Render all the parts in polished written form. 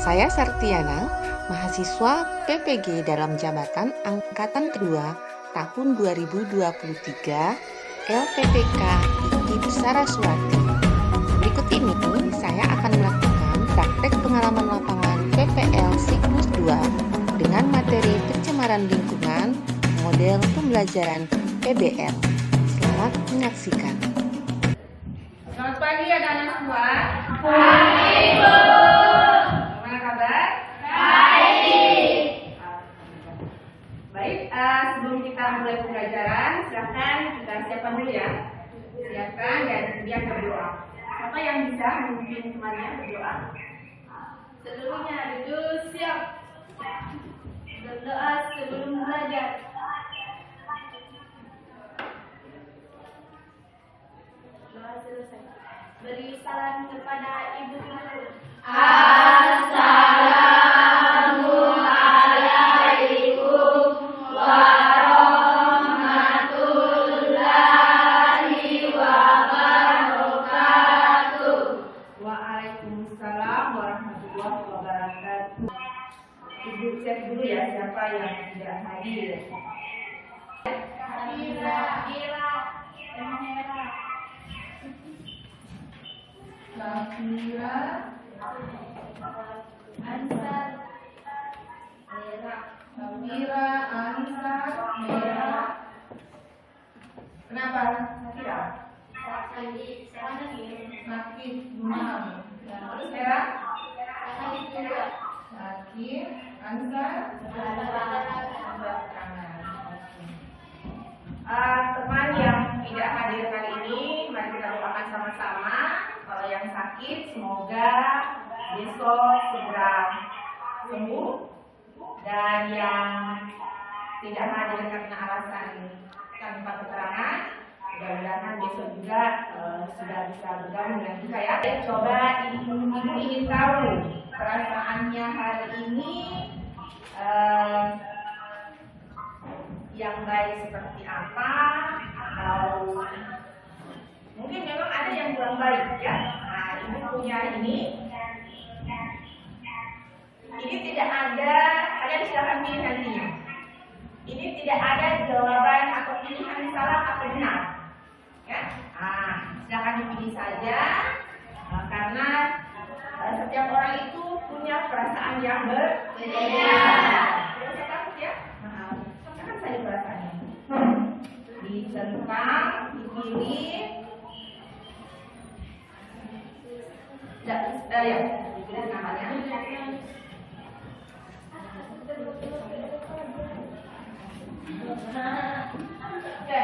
Saya Sartiana, mahasiswa PPG dalam jabatan Angkatan Kedua tahun 2023 LPPK IKIP Saraswati. Berikut ini saya akan melakukan praktek pengalaman lapangan PPL siklus 2 dengan materi pencemaran lingkungan model pembelajaran PBL. Selamat menyaksikan. Selamat pagi anak-anak semua. Pagi, Bu. Gimana kabar? Baik. Baik, sebelum kita mulai pembelajaran, silahkan kita siapkan dulu ya. Siapkan dan kemudian berdoa. Siapa yang bisa memimpin temannya berdoa? Seluruhnya duduk siap. Berdoa sebelum belajar. Doa selesai. Beri salam kepada ibu guru. Assalamualaikum warahmatullahi wabarakatuh. Waalaikumsalam warahmatullahi wabarakatuh. Ibu cek dulu ya siapa yang tidak hadir. Safira, Ansar, Safira, Ansar, Mera. Kenapa? Safira? Sakit demam. Terus Mera? Sakit. Ansar? Obat kangen. Teman yang tidak hadir kali ini, mari kita doakan sama-sama. Kalau yang sakit, semoga besok segera sembuh. Dan yang tidak hadir karena alasan tanpa keterangan, mudah-mudahan besok juga sudah bisa bergabung dengan kita ya. Coba ibu ingin tahu perasaannya hari ini yang baik seperti apa, atau mungkin memang ada yang kurang baik ya. Nah, ibu punya ini tidak ada, kalian silakan pilih nantinya. Ini tidak ada jawaban atau pilihan salah atau benar ya. Nah, silakan dipilih saja karena setiap orang itu punya perasaan yang berbeda. Tidak usah takut ya. Katakan saja perasaannya. Dicentang, dipilih. Ya, dipilih namanya. Oke.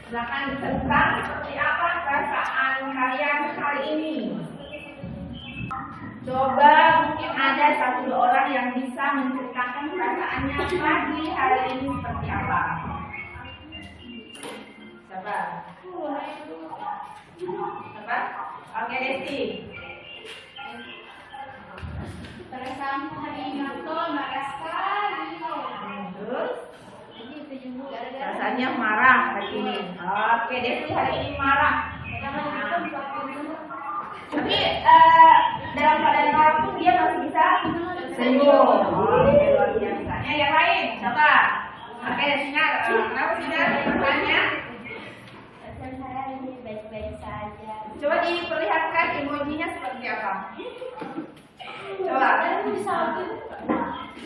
Silakan dicentang seperti apa perasaan kalian hari ini. Coba mungkin ada satu dua orang yang bisa menceritakan perasaannya pagi hari ini seperti apa. Coba. Coba. Oke, Desti. Perasaan hari ini tuh marah sekali. Terus rasanya marah hari ini. Oke, Desti hari ini marah. Tapi dalam keadaan marah pun dia masih bisa senyum. Oke, luar biasa. Yang lain, coba. Oke, Sinar. Kenapa Sinar? Pertanyaannya? Perasaan hari ini baik-baik saja. Coba diperlihatkan emojinya seperti apa. Coba.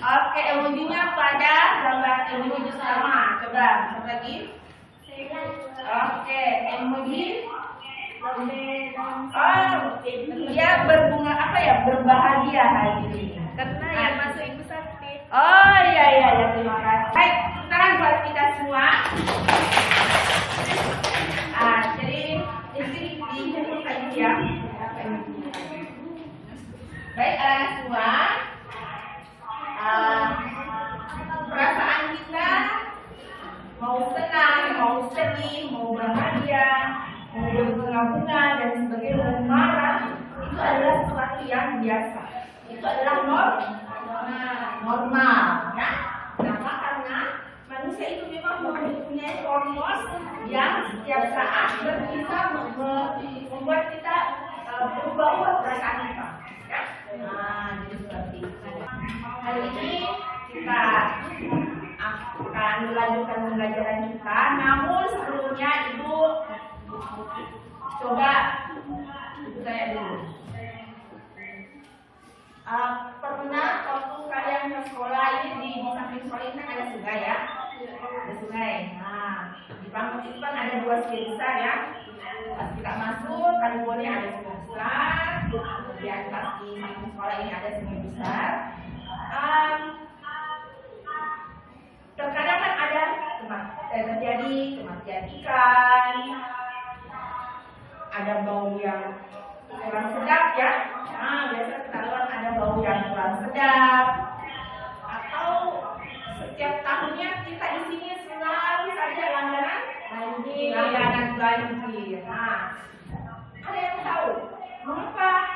Oke, emojinya pada gambar emoji sama. Coba, satu lagi. Oke, emoji. Oh, dia berbunga apa ya? Berbahagia hari ini. Karena yang masuk ibu sakit. Oh iya ya, terima kasih. Baik, sekarang buat kita semua. Jadi ini dicampurkan ya. Baik, anak semua. Perasaan kita mau senang, mau sedih, mau bahagia, mau berbunga-bunga dan sebagainya, mau marah, itu adalah sesuatu yang biasa. Itu adalah normal, ya. Kenapa? Karena manusia itu memang mempunyai hormon yang setiap saat bisa membuat kita berubah perasaan kita. Ya? dalam pembelajaran kita. Namun sebelumnya Ibu coba saya dulu. Pernah waktu kalian ke sekolah ini di samping sekolah ini kan ada sungai ya? Ada sungai. Nah, di panggung itu kan ada 2 sungai besar ya. Pas kita masuk, kali boleh ada sungai besar. Kemudian pas di samping sekolah ini ada sungai besar. Terkadang kan ada terjadi kematian ikan, ada bau yang kurang sedap ya. Nah, biasa ketahuan ada bau yang kurang sedap. Atau setiap tahunnya kita di sini selalu saja langganan banjir. Nah, ada yang tahu mengapa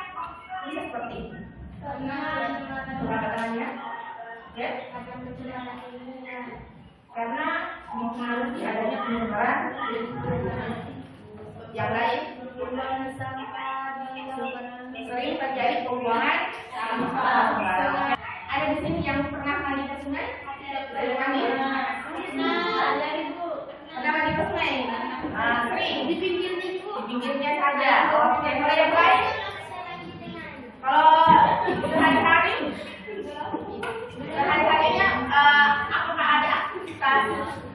bisa seperti ini? Karena ya, karena mempengaruhi adanya pencemaran yang lain. Sering terjadi pembuangan sampah. Ada di sini yang pernah mandi ke sungai? Ada mandi? Pernah mandi ke sungai? Sering. Di pinggirnya saja. Oke, kalau yang lain? Kalau hari-harinya apakah ada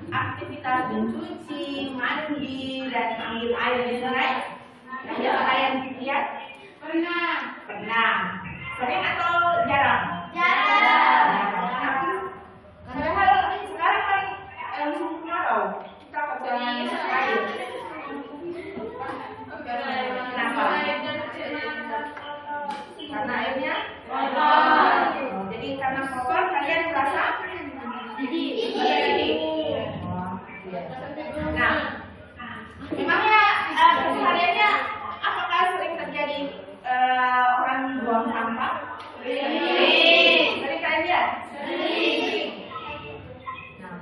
aktivitas mencuci, mandi, dan ambil air di sungai? Ada kalian lihat? Pernah. Sering atau jarang? Jarang. Padahal sekarang kan musim kemarau, kita kekurangan air. Kenapa? Karena airnya kotor. Jadi karena kotor kalian merasa jijik. Nah, memangnya kesehariannya apakah sering terjadi orang buang sampah? Sering. Sering kalian lihat? Sering. Nah,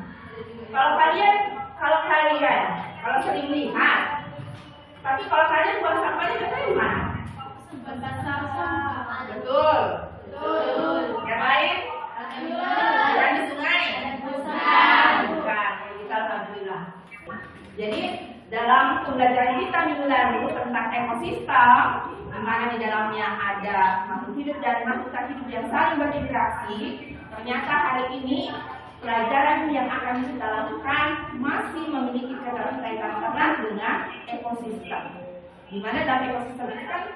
kalau sering lihat, tapi kalau kalian buang sampahnya biasanya di mana? Betul. Yang lain? Bukan di sungai? Bukan. Kita alhamdulillah. Jadi dalam pembelajaran kita minggu lalu tentang ekosistem, di mana di dalamnya ada makhluk hidup dan makhluk tak hidup yang saling berinteraksi, ternyata hari ini pelajaran yang akan kita lakukan masih memiliki kaitan erat dengan ekosistem. Di mana dalam ekosistem itu kan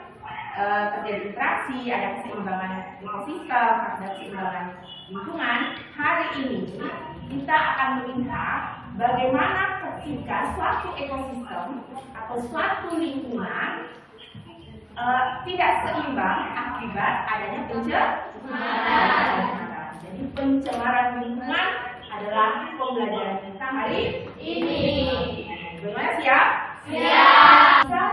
terjadi interaksi, ada keseimbangan ekosistem, ada keseimbangan lingkungan. Hari ini kita akan melihat bagaimana ketika suatu ekosistem atau suatu lingkungan tidak seimbang akibat adanya pencemaran. Jadi pencemaran lingkungan adalah pembelajaran kita hari ini. Bagaimana siap? Siap. Bisa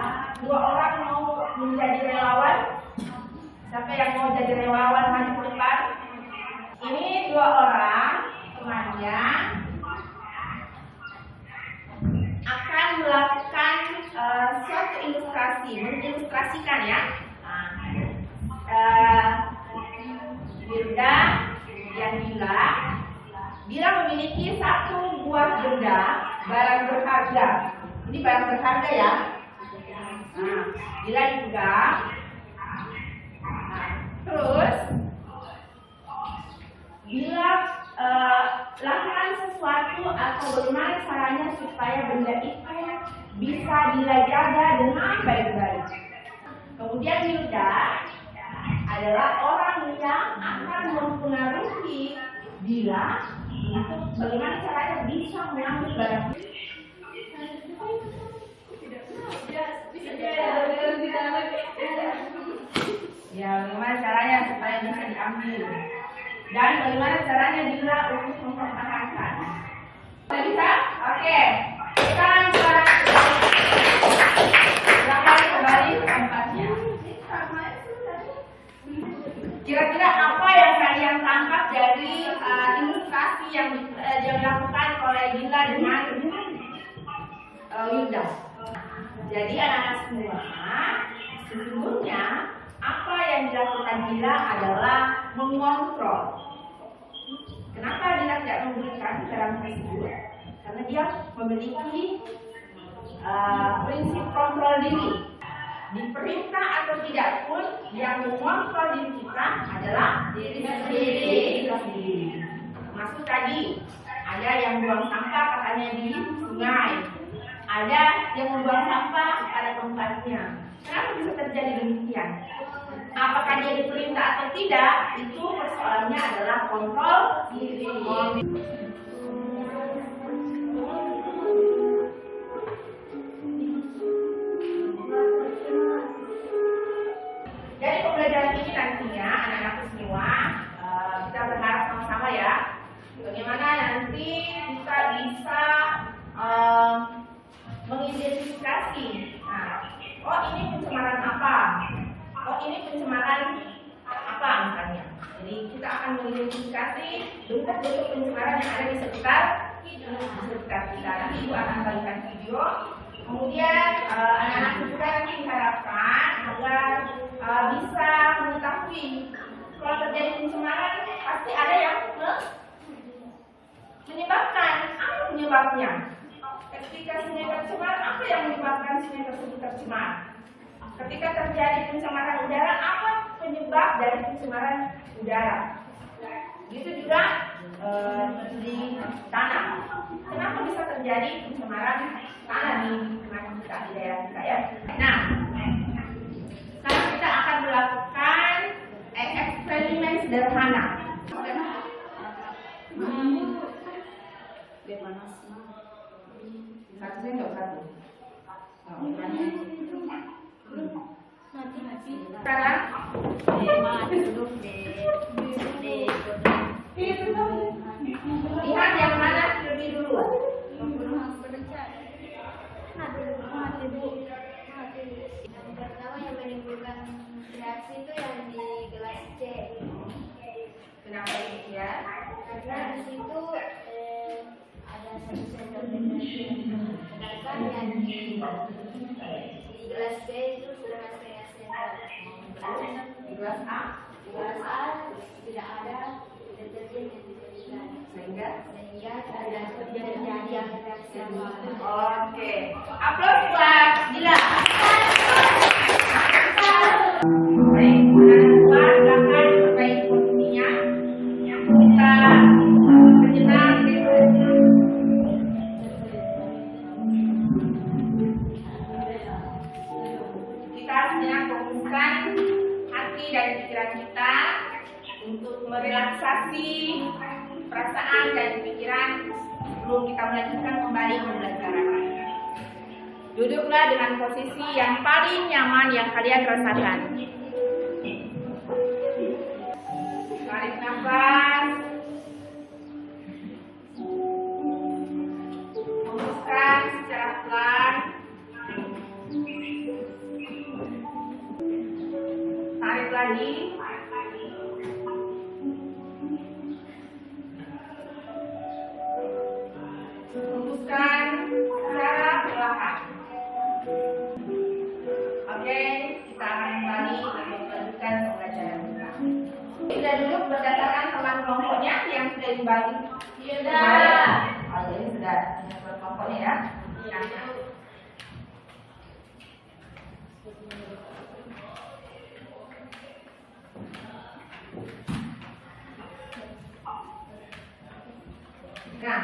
2 orang mau menjadi relawan? Siapa yang mau jadi relawan maju ke depan? Ini 2 orang temannya akan melakukan suatu ilustrasi, mengilustrasikan ya. Hilda dan Bila memiliki 1 buah benda barang berharga. Ini barang berharga ya. Bila dipegang, terus bila lakukan sesuatu atau bagaimana caranya supaya benda itu bisa Bila jaga dengan baik-baik. Kemudian Hilda adalah orang yang akan mempengaruhi Bila untuk bagaimana caranya bisa mengambil barang. Ya, bagaimana caranya supaya bisa diambil dan bagaimana caranya Bila untuk mempertahankan. Bisa? Oke. Sekarang silakan kembali ke tempatnya. Kira-kira apa yang kalian tangkap dari ilustrasi yang dilakukan oleh Bila dengan Hilda? Jadi anak-anak semua, sesungguhnya apa yang dilakukan Bila adalah mengontrol. Kenapa Bila tidak memberikan barang tersebut? karena dia memiliki prinsip kontrol diri. Diperintah atau tidak pun, yang mengontrol diri kita adalah diri sendiri. Maksud tadi, ada yang buang sampah katanya di sungai, ada yang membuang sampah pada tempatnya. Kenapa bisa terjadi demikian? Apakah dia diperintah atau tidak? Itu persoalannya adalah kontrol diri. Dari pembelajaran ini nantinya anak-anak semua kita berharap sama-sama ya, bagaimana nanti kita bisa mengidentifikasi. Nah, oh ini pencemaran apa? Oh ini pencemaran apa misalnya. Jadi kita akan mengidentifikasi bentuk-bentuk pencemaran yang ada di sekitar kita. Nanti Ibu akan bagikan video. Kemudian anak-anak juga nanti diharapkan agar bisa mengetahui kalau terjadi pencemaran pasti ada yang menyebabkan. Apa penyebabnya? Ketika sungai tercemar, apa yang menyebabkan sungai tersebut tercemar? Ketika terjadi pencemaran udara, apa penyebab dari pencemaran udara? Gitu juga di tanah. Kenapa bisa terjadi pencemaran tanah di lingkungan kita, di daerah kita ya? Nah, sekarang kita akan melakukan eksperimen sederhana. Satu sendok satu. Sekarang lihat yang mana lebih dulu. Yang pertama yang menimbulkan reaksi itu yang di gelas C. Kenapa demikian? Karena di situ ada satu sendok dengan sedangkan yang di gelas B itu sudah setengah sendok. Di gelas A, Di gelas A tidak ada deterjen yang diberikan sehingga tidak terjadi reaksi apa-apa. oke. Upload buat Dila. Baik, anak-anak silakan perbaiki posisinya. Kita sejenak. Kita sejenak fokuskan hati dan pikiran kita untuk merelaksasi perasaan dan pikiran sebelum kita melanjutkan kembali pembelajaran. Duduklah dengan posisi yang paling nyaman yang kalian rasakan. Tarik nafas. Hembuskan secara pelan. Tarik lagi. Hembuskan secara perlahan. Oke, kita akan kembali untuk melanjutkan pembelajaran kita. Sudah duduk berdasarkan teman kelompoknya yang sudah dibagi? Sudah. Oh, jadi sudah kelompoknya ya. Nah,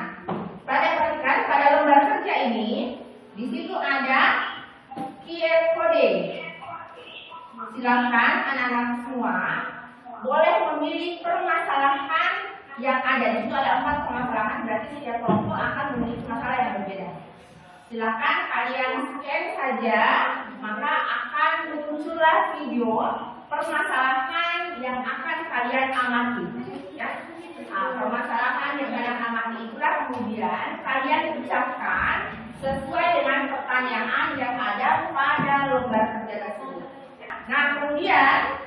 pada lembar kerja ini, di situ ada QR code. Silakan anak-anak semua boleh memilih permasalahan yang ada. Di situ ada 4 permasalahan, berarti setiap kelompok akan memiliki masalah yang berbeda. Silakan kalian scan saja, maka akan muncullah video permasalahan yang akan kalian amati. Ya. Nah, permasalahan yang kalian amati itulah kemudian kalian ucapkan sesuai dengan pertanyaan yang ada pada lembar kerja tersebut. Nah, kemudian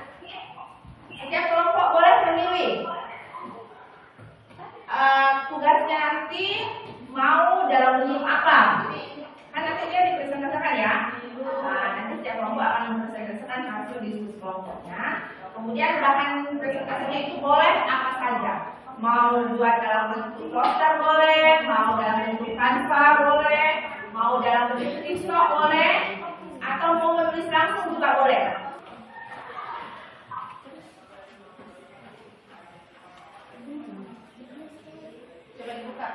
setiap kelompok boleh memilih tugasnya nanti mau dalam bentuk apa. Kan nanti dia dipresentasikan ya. Nah, nanti setiap kelompok akan mempresentasikan hasil diskusi kelompoknya. Kemudian bahan presentasinya itu boleh apa saja. Mau buat dalam bentuk poster boleh, mau dalam bentuk kanva boleh, mau dalam bentuk TikTok boleh, atau mau menulis langsung juga boleh. Coba dibuka.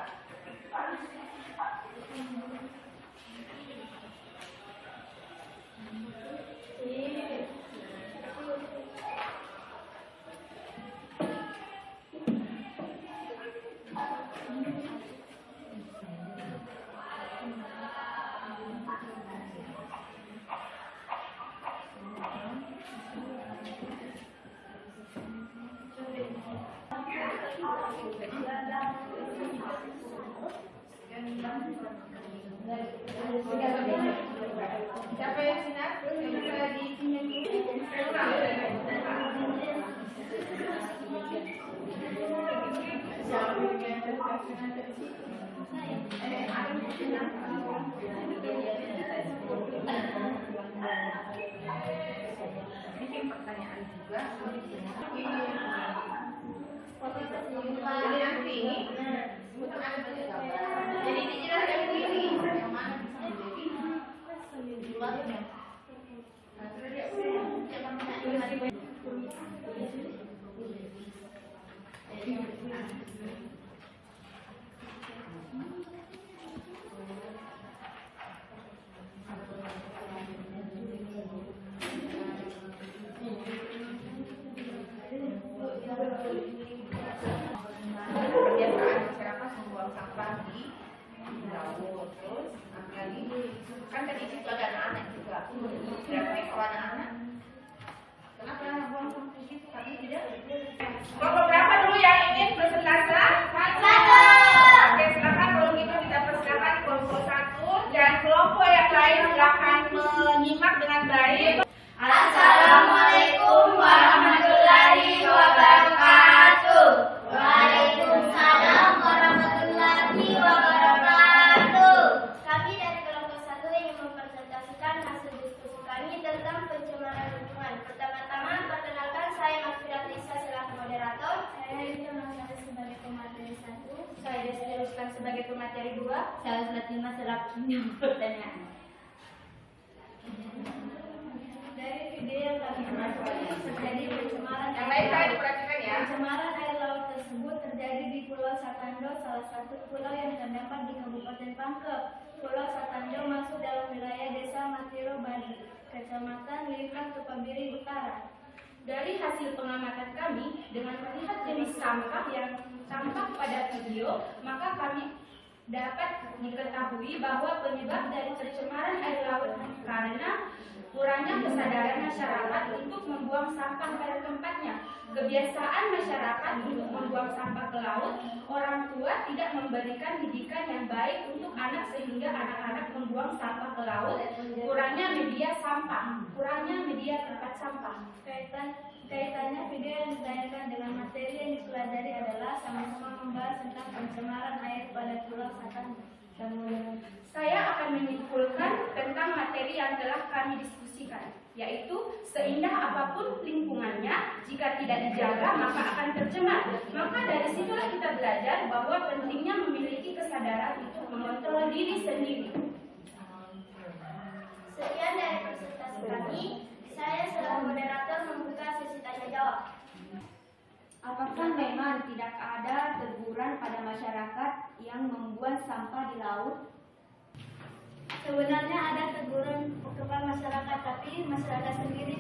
Siapa yang sinar? Yang bisa bikin pertanyaan juga. Jadi nanti untuk ada bentuk gambar. Jadi dijelaskan sendiri. Yang mana kebiasaan masyarakat membuang sampah di laut, terus apalagi kan tadi itu ada anak-anak juga. Berarti kalau anak-anak, kenapa buang sampah di situ? Kami tidak. Kelompok berapa dulu yang ingin presentase? Satu. Oke, silakan kalau gitu kita persilakan kelompok 1 dan kelompok yang lain silakan menyimak dengan baik. Assalamualaikum warahmatullahi wabarakatuh. Waalaikumsalam warahmatullahi wabarakatuh. Kami dari kelompok 1 ingin mempresentasikan hasil diskusi kami tentang pencemaran lingkungan. Pertama-tama, perkenalkan saya Makfirat Lisa selaku moderator. Saya Yudha Masari sebagai pemateri 1. Saya Desti Ruslan sebagai pemateri 2. Saya Latima selaku penyambut pertanyaan. Dari video yang kami perhatikan terjadi pencemaran Yang lain saya diperhatikan ya. Pencemaran air laut tersebut terjadi di Pulau Satando, salah satu pulau yang terdapat di Kabupaten Pangkep. Pulau Satando masuk dalam wilayah Desa Matiro Badi, Kecamatan Lirikang, Tupabiri Utara. Dari hasil pengamatan kami, dengan melihat jenis sampah yang tampak pada video, maka kami dapat diketahui bahwa penyebab dari pencemaran air laut karena kurangnya kesadaran masyarakat untuk membuang sampah pada tempatnya. Kebiasaan masyarakat untuk membuang sampah ke laut, orang tua tidak memberikan didikan yang baik untuk anak sehingga anak-anak membuang sampah ke laut. Kurangnya media sampah, kurangnya media tempat sampah. Kaitannya video yang ditayangkan dengan materi yang dipelajari adalah sama-sama membahas tentang pencemaran air pada Pulau Satando. Saya akan menyimpulkan tentang materi yang telah kami diskusikan, yaitu seindah apapun lingkungannya, jika tidak dijaga maka akan tercemar. Maka dari situlah kita belajar bahwa pentingnya memiliki kesadaran untuk mengontrol diri sendiri. Sekian dari presentasi kami. Saya selaku moderator membuka sesi tanya jawab. Apakah memang tidak ada teguran pada masyarakat yang membuang sampah di laut? Sebenarnya ada teguran kepada masyarakat, tapi masyarakat sendiri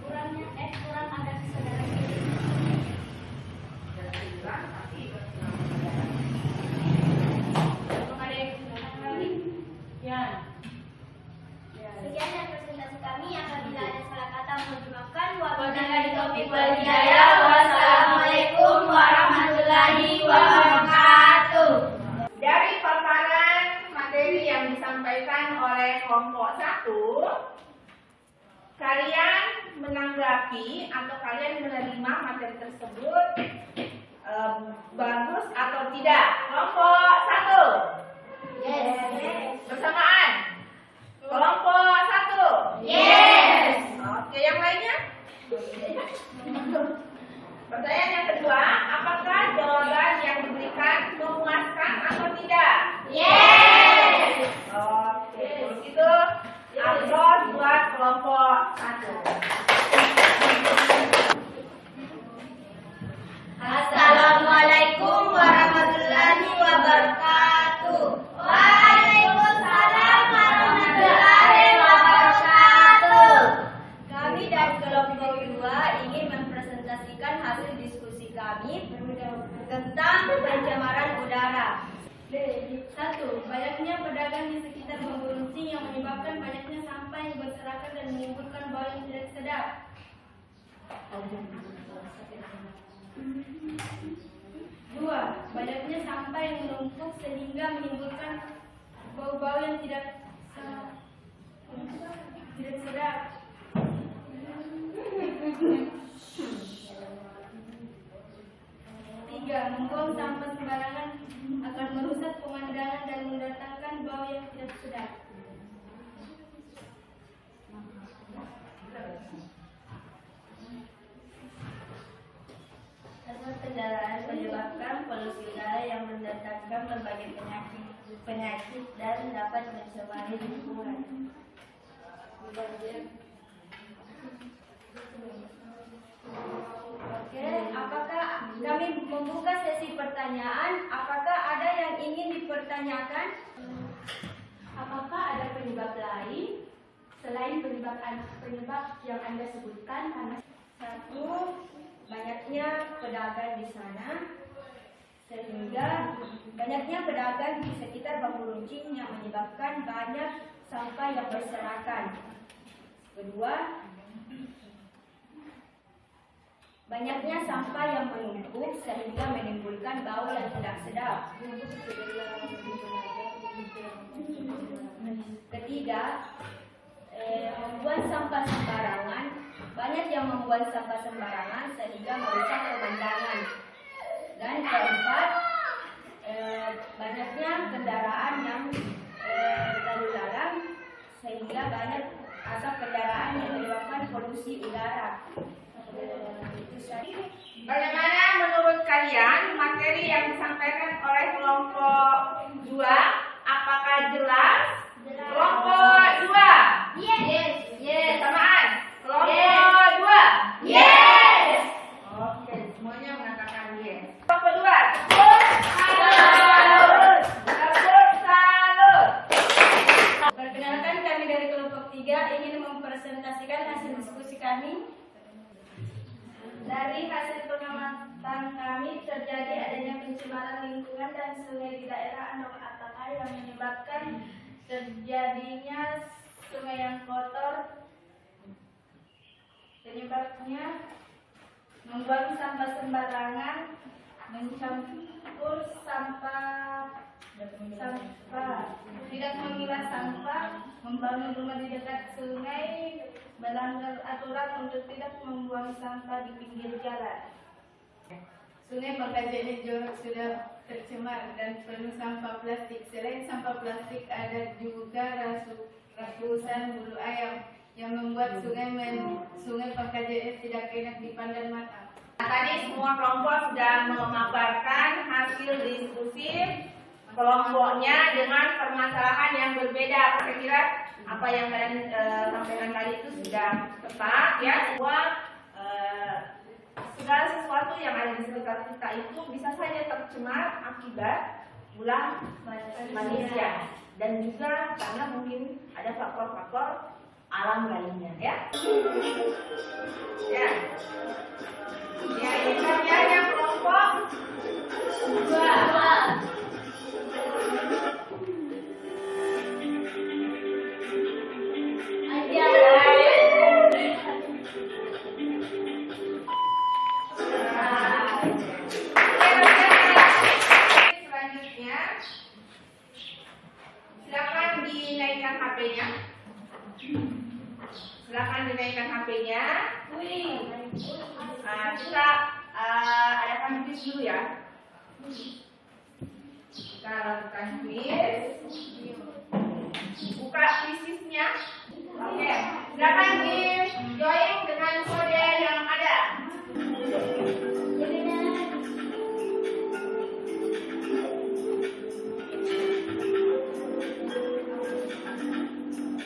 kurang ada kesadaran diri. Sekian dari presentasi kami. Apabila ada salah kata mohon dimaafkan. Wabillahi taufiq wal hidayah. Wassalamualaikum warahmatullahi wabarakatuh. Dari paparan materi yang disampaikan oleh kelompok 1, kalian menanggapi atau kalian menerima materi tersebut bagus atau tidak? Kelompok 1. Yes. Bersamaan. Kelompok 1. Yes. Oke, yang lainnya? Pertanyaan yang kedua, apakah jawaban kelompok 2 ingin mempresentasikan hasil diskusi kami tentang pencemaran udara. 1. Banyaknya pedagang di sekitar Bambu Runcing yang menyebabkan banyaknya sampah yang berserakan dan menimbulkan bau yang tidak sedap. 2. Banyaknya sampah yang menumpuk sehingga menimbulkan bau-bau yang tidak sedap. 3. Membuang sampah sembarangan akan merusak pemandangan dan mendatangkan bau yang tidak sedap. Asap kendaraan menyebabkan polusi udara yang mendatangkan berbagai penyakit dan dapat mencemari lingkungan. Oke, apakah kami membuka sesi pertanyaan? Apakah ada yang ingin dipertanyakan? Apakah ada penyebab lain selain penyebab yang Anda sebutkan? Karena 1. Banyaknya pedagang di sana, sehingga banyaknya pedagang di sekitar Bambu Runcing yang menyebabkan banyak sampah yang berserakan. 2. Banyaknya sampah yang menumpuk sehingga menimbulkan bau yang tidak sedap. 3. Membuang sampah sembarangan. Banyak yang membuang sampah sembarangan sehingga merusak pemandangan. Dan 4. Banyaknya kendaraan yang lalu lalang sehingga banyak asap kendaraan yang menyebabkan polusi udara. Bagaimana menurut kalian materi yang disampaikan oleh kelompok 2? Apakah jelas? Kelompok 2? Yes. Samaan. Kelompok 2? Yes. Oke, semuanya mengatakan yes. Kelompok 2? Salut. Perkenalkan, kami dari kelompok 3 ingin mempresentasikan hasil diskusi kami. Dari hasil pengamatan kami terjadi adanya pencemaran lingkungan dan sungai di daerah Andong Atakai yang menyebabkan terjadinya sungai yang kotor. Penyebabnya membuang sampah sembarangan, mencampur sampah, tidak memilah sampah, membangun rumah di dekat sungai, melanggar aturan untuk tidak membuang sampah di pinggir jalan. Sungai Pangkajene Jorok sudah tercemar dan penuh sampah plastik. Selain sampah plastik, ada juga ratusan bulu ayam yang membuat sungai Pangkajene tidak enak dipandang mata. Tadi semua kelompok sudah memaparkan hasil diskusi kelompoknya dengan permasalahan yang berbeda. Saya kira apa yang kalian sampaikan tadi itu sudah tepat ya. Bahwa segala sesuatu yang ada di sekitar kita itu bisa saja tercemar akibat ulah manusia dan juga karena mungkin ada faktor-faktor alam lainnya ya. Ya ini kerjanya kelompok 2. Selanjutnya, silakan dinaikkan HP-nya. Kita adakan quiz dulu ya. Kita lakukan quiz. Buka quiznya. Oke, silakan di join dengan kode yang ada.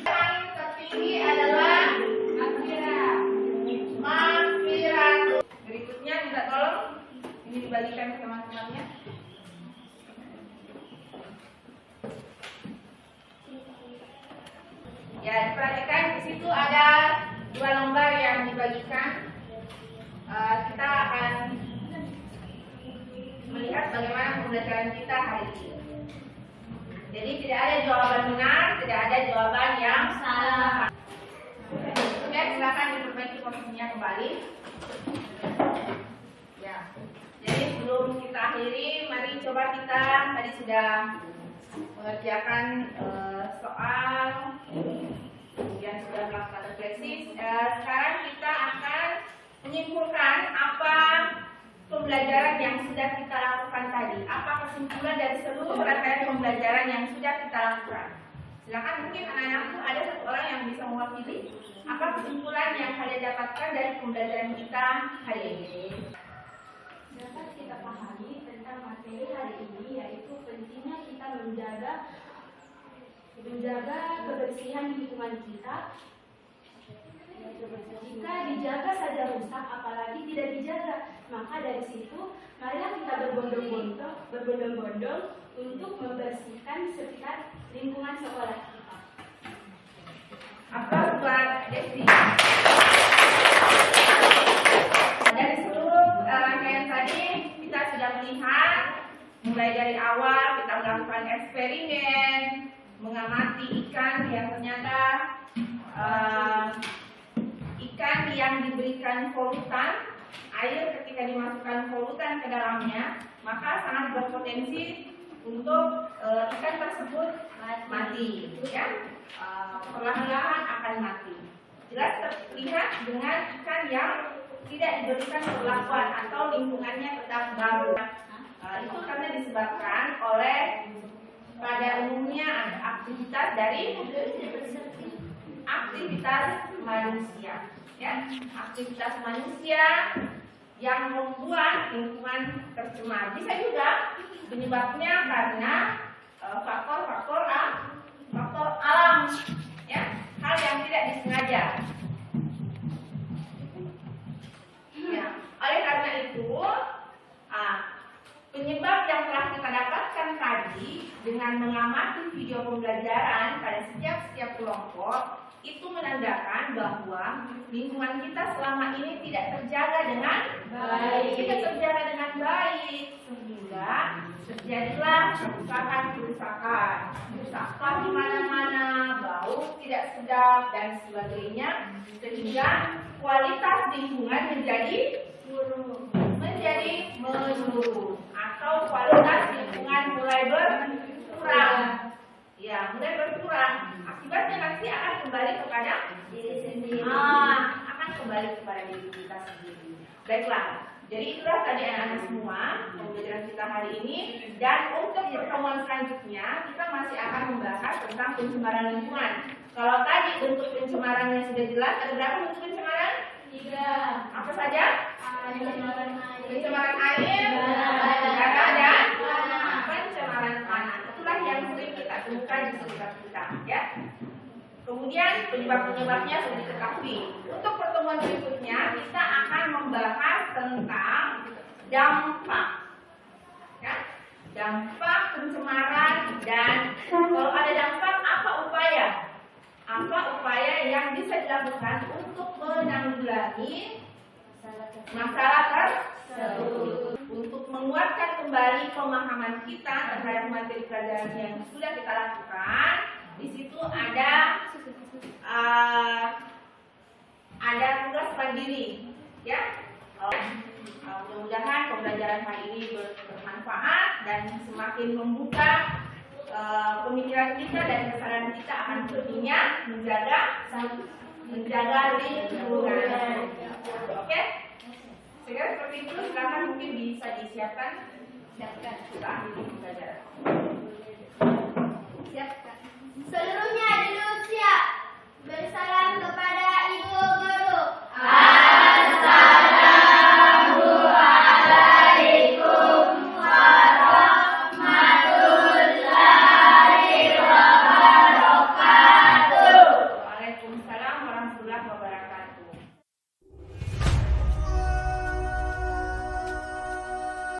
Yang tertinggi adalah Mafira. Berikutnya juga tolong ini dibagikan ke teman-temannya. Ya, diperhatikan di situ ada 2 lembar yang dibagikan. kita akan melihat bagaimana pembelajaran kita hari ini. Jadi tidak ada jawaban benar, tidak ada jawaban yang salah. Oke, silakan diperbaiki posisinya kembali. Ya. Jadi sebelum kita akhiri, mari coba kita tadi sudah mengerjakan soal, kemudian sudah melakukan refleksi. Sekarang kita akan menyimpulkan apa pembelajaran yang sudah kita lakukan tadi. Apa kesimpulan dari seluruh rangkaian pembelajaran yang sudah kita lakukan? Silakan, mungkin anak-anakku ada satu orang yang bisa mewakili. Apa kesimpulan yang kalian dapatkan dari pembelajaran kita hari ini? Dapat kita pahami tentang materi hari ini, yaitu pentingnya kita menjaga kebersihan lingkungan kita. Jika dijaga saja rusak, apalagi tidak dijaga. Maka dari situ, marilah kita berbondong-bondong untuk membersihkan sekitar lingkungan sekolah kita. Apa buat Desi? Dari seluruh rangkaian tadi, kita sudah melihat mulai dari awal kita melakukan eksperimen, mengamati ikan yang ternyata ikan yang diberikan polutan, air ketika dimasukkan polutan ke dalamnya, maka sangat berpotensi untuk ikan tersebut mati, ya, perlahan-lahan akan mati. Jelas terlihat dengan ikan yang tidak diberikan perlakuan atau lingkungannya tetap bagus. Itu karena disebabkan oleh pada umumnya ada aktivitas dari aktivitas manusia, ya, aktivitas manusia yang membuat lingkungan tercemar. Bisa juga penyebabnya karena faktor alam, ya, hal yang tidak disengaja. Ya, oleh karena itu, penyebab yang telah kita dapatkan tadi dengan mengamati video pembelajaran pada setiap kelompok itu menandakan bahwa lingkungan kita selama ini tidak terjaga dengan baik, sehingga terjadilah kerusakan sampah di mana-mana, bau tidak sedap dan sebagainya, sehingga kualitas lingkungan menjadi menurun atau kualitas lingkungan mulai berkurang. Ya, mulai berkurang. Akibatnya nanti akan kembali kepada diri sendiri. Akan kembali kepada diri kita sendiri. Baiklah. Jadi itulah tadi anak-anak semua pembelajaran kita hari ini. Dan untuk pertemuan selanjutnya kita masih akan membahas tentang pencemaran lingkungan. Kalau tadi bentuk pencemarannya sudah jelas, ada berapa bentuk pencemaran? 3. Apa saja? Pencemaran air, udara, dan pencemaran tanah. Itulah yang sering kita temukan di sekitar kita, ya. Kemudian penyebab-penyebabnya sudah diketahui. Untuk pertemuan berikutnya kita akan membahas tentang dampak, ya, dampak pencemaran, dan kalau ada dampak, apa upaya yang bisa dilakukan untuk menanggulangi masalah tersebut, untuk menguatkan kembali pemahaman kita terhadap materi pelajaran yang sudah kita lakukan. Di situ ada tugas mandiri, ya. Mudah-mudahan pembelajaran hari ini bermanfaat dan semakin membuka pemikiran kita dan kesadaran kita akan pentingnya menjaga lingkungan. Oke? Segera seperti itu, silakan mungkin bisa disiapkan kita akhiri pembelajaran. Seluruhnya